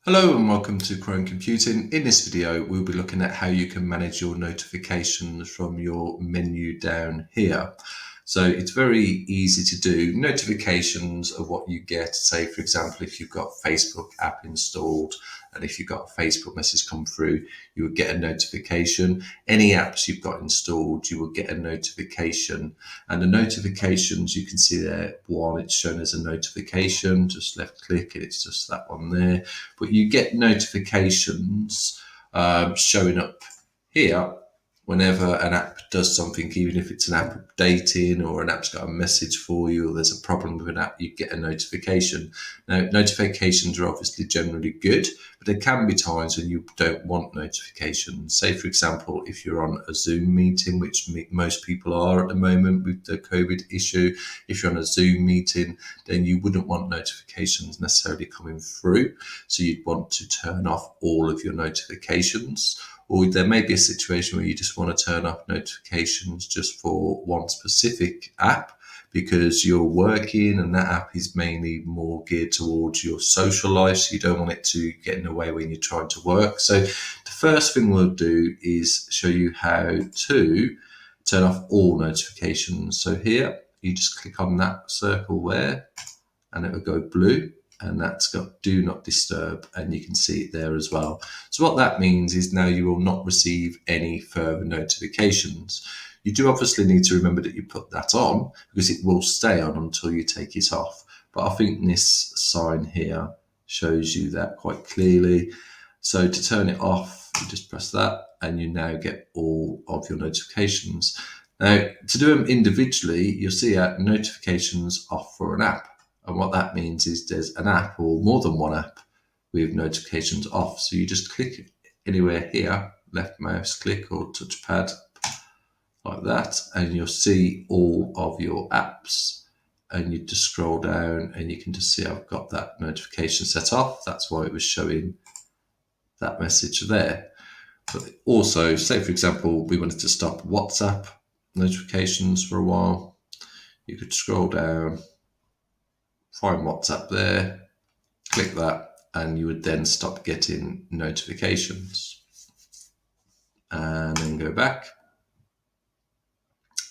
Hello and welcome to Chrome Computing. In this video, we'll be looking at how you can manage your notifications from your menu down here. So it's very easy to do. Notifications of what you get, say for example, if you've got Facebook app installed and if you've got a Facebook message come through, you would get a notification. Any apps you've got installed, you will get a notification. And the notifications, you can see there, one, it's shown as a notification, just left click and it's just that one there. But you get notifications showing up here whenever an app does something, even if it's an app updating or an app's got a message for you or there's a problem with an app, you get a notification. Now, notifications are obviously generally good, but there can be times when you don't want notifications. Say, for example, if you're on a Zoom meeting, which most people are at the moment with the COVID issue, if you're on a Zoom meeting, then you wouldn't want notifications necessarily coming through. So you'd want to turn off all of your notifications. Or there may be a situation where you just want to turn off notifications just for one specific app because you're working and that app is mainly more geared towards your social life, so you don't want it to get in the way when you're trying to work. So the first thing we'll do is show you how to turn off all notifications. So here, you just click on that circle there and it will go blue. And that's got do not disturb, and you can see it there as well. So what that means is now you will not receive any further notifications. You do obviously need to remember that you put that on because it will stay on until you take it off. But I think this sign here shows you that quite clearly. So to turn it off, you just press that and you now get all of your notifications. Now, to do them individually, you'll see notifications off for an app. And what that means is there's an app or more than one app with notifications off. So you just click anywhere here, left mouse click or touchpad like that, and you'll see all of your apps. And you just scroll down and you can just see I've got that notification set off. That's why it was showing that message there. But also, say for example, we wanted to stop WhatsApp notifications for a while. You could scroll down, find WhatsApp there, click that, and you would then stop getting notifications. And then go back,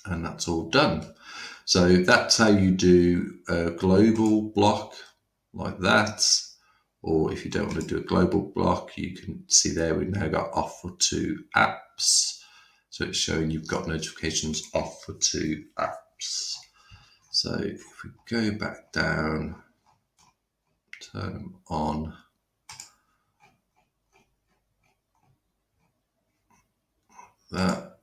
and that's all done. So that's how you do a global block like that. Or if you don't want to do a global block, you can see there we've now got off for 2 apps. So it's showing you've got notifications off for 2 apps. So if we go back down, turn them on, that,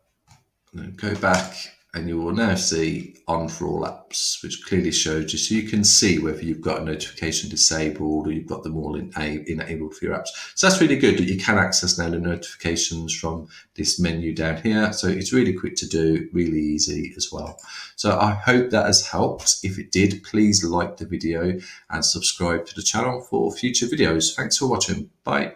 and then go back, and you will now see on for all apps, which clearly shows you, so you can see whether you've got a notification disabled or you've got them all enabled for your apps. So that's really good that you can access now the notifications from this menu down here. So it's really quick to do, really easy as well. So I hope that has helped. If it did, please like the video and subscribe to the channel for future videos. Thanks for watching. Bye.